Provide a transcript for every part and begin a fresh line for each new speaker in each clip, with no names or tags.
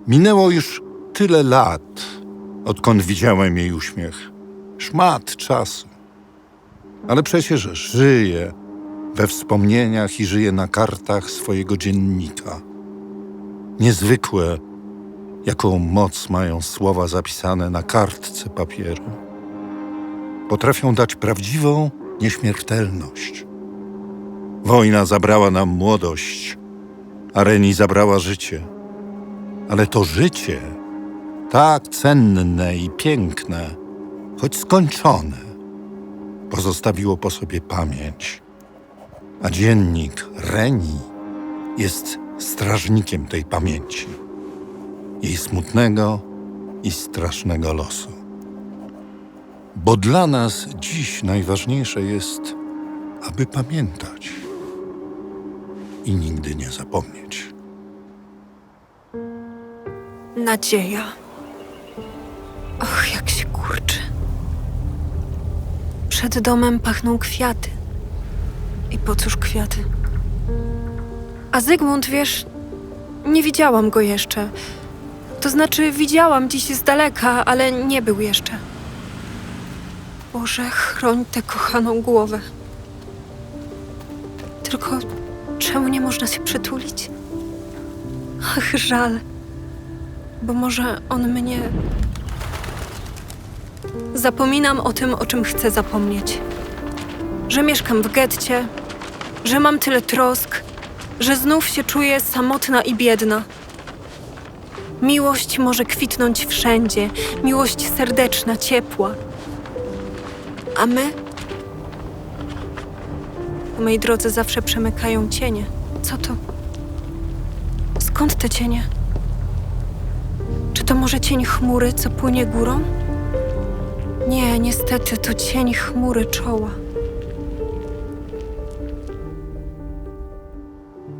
Minęło już tyle lat, odkąd widziałem jej uśmiech. Szmat czasu. Ale przecież żyje we wspomnieniach i żyje na kartach swojego dziennika. Niezwykłe, jaką moc mają słowa zapisane na kartce papieru. Potrafią dać prawdziwą nieśmiertelność. Wojna zabrała nam młodość, a Reni zabrała życie. Ale to życie, tak cenne i piękne, choć skończone, pozostawiło po sobie pamięć. A dziennik Reni jest strażnikiem tej pamięci, jej smutnego i strasznego losu. Bo dla nas dziś najważniejsze jest, aby pamiętać i nigdy nie zapomnieć.
Nadzieja. Och, jak się kurczy. Przed domem pachną kwiaty. I po cóż kwiaty? A Zygmunt, wiesz, nie widziałam go jeszcze. To znaczy, widziałam dziś z daleka, ale nie był jeszcze. Boże, chroń tę kochaną głowę. Tylko czemu nie można się przytulić? Ach, żal. Bo może on mnie... Zapominam o tym, o czym chcę zapomnieć. Że mieszkam w getcie, że mam tyle trosk, że znów się czuję samotna i biedna. Miłość może kwitnąć wszędzie, miłość serdeczna, ciepła. A my? Po mej drodze zawsze przemykają cienie. Co to? Skąd te cienie? Czy to może cień chmury, co płynie górą? Nie, niestety, to cień chmury czoła.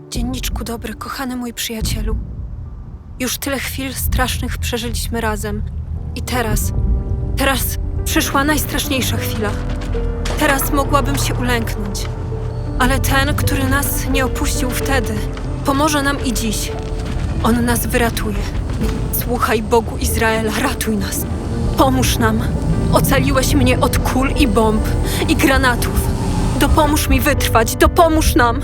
Dzienniczku dobry, kochany mój przyjacielu. Już tyle chwil strasznych przeżyliśmy razem. I teraz przyszła najstraszniejsza chwila. Teraz mogłabym się ulęknąć. Ale ten, który nas nie opuścił wtedy, pomoże nam i dziś. On nas wyratuje. Słuchaj, Bogu Izraela, ratuj nas. Pomóż nam. Ocaliłeś mnie od kul i bomb i granatów. Dopomóż mi wytrwać, dopomóż nam.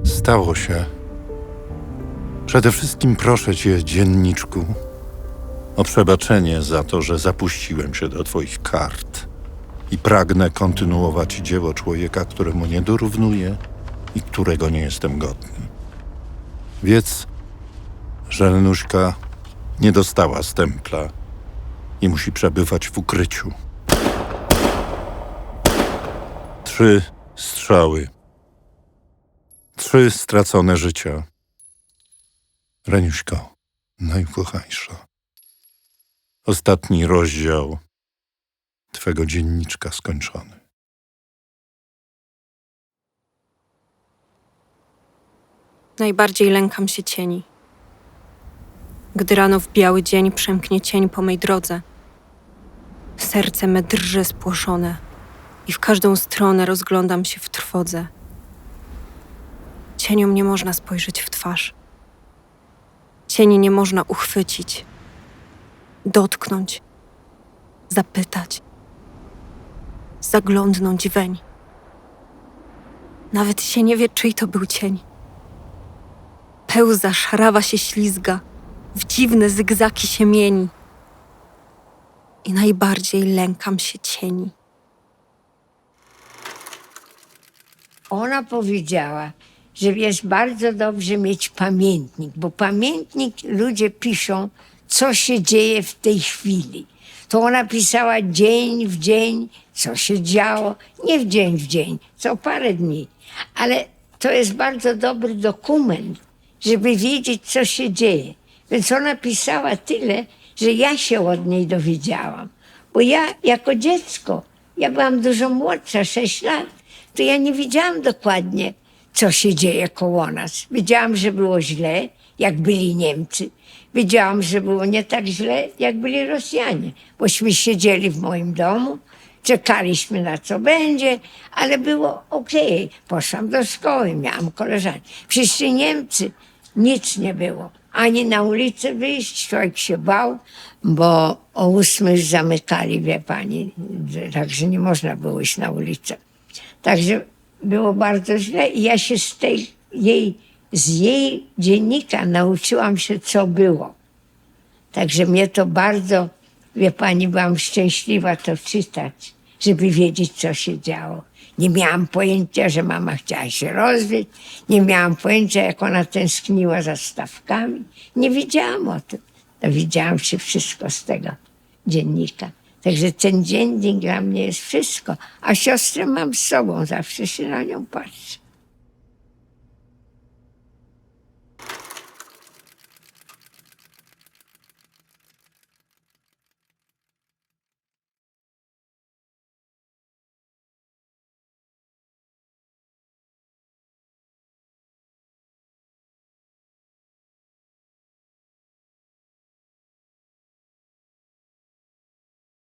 Stało się. Przede wszystkim proszę cię, dzienniczku, o przebaczenie za to, że zapuściłem się do twoich kart i pragnę kontynuować dzieło człowieka, któremu nie dorównuję i którego nie jestem godny. Wiedz, że Lenuśka nie dostała stempla i musi przebywać w ukryciu. 3 strzały. 3 stracone życia. Reniuśko, najukochańsza. Ostatni rozdział twego dzienniczka skończony.
Najbardziej lękam się cieni. Gdy rano w biały dzień przemknie cień po mej drodze, serce me drży spłoszone i w każdą stronę rozglądam się w trwodze. Cieniom nie można spojrzeć w twarz. Cieni nie można uchwycić, dotknąć, zapytać, zaglądnąć weń. Nawet się nie wie, czyj to był cień. Pełza, szarawa się ślizga, w dziwne zygzaki się mieni. I najbardziej lękam się cieni.
Ona powiedziała, że jest bardzo dobrze mieć pamiętnik, bo pamiętnik ludzie piszą, co się dzieje w tej chwili. To ona pisała dzień w dzień, co się działo, nie w dzień, co parę dni. Ale to jest bardzo dobry dokument, żeby wiedzieć, co się dzieje. Więc ona pisała tyle, że ja się od niej dowiedziałam. Bo ja jako dziecko, ja byłam dużo młodsza, 6 lat, to ja nie wiedziałam dokładnie, co się dzieje koło nas. Wiedziałam, że było źle, jak byli Niemcy. Wiedziałam, że było nie tak źle, jak byli Rosjanie. Bośmy siedzieli w moim domu, czekaliśmy na co będzie, ale było okej. Poszłam do szkoły, miałam koleżanki. Wszyscy Niemcy Nic nie było. Ani na ulicę wyjść, człowiek się bał, bo o 8 już zamykali, wie pani, także nie można było iść na ulicę. Także było bardzo źle i ja się z jej dziennika nauczyłam się, co było. Także mnie to bardzo, wie pani, byłam szczęśliwa to czytać, żeby wiedzieć, co się działo. Nie miałam pojęcia, że mama chciała się rozwieść. Nie miałam pojęcia, jak ona tęskniła za stawkami. Nie wiedziałam o tym. Dowiedziałam się wszystko z tego dziennika. Także ten dziennik dla mnie jest wszystko. A siostrę mam z sobą, zawsze się na nią patrzę.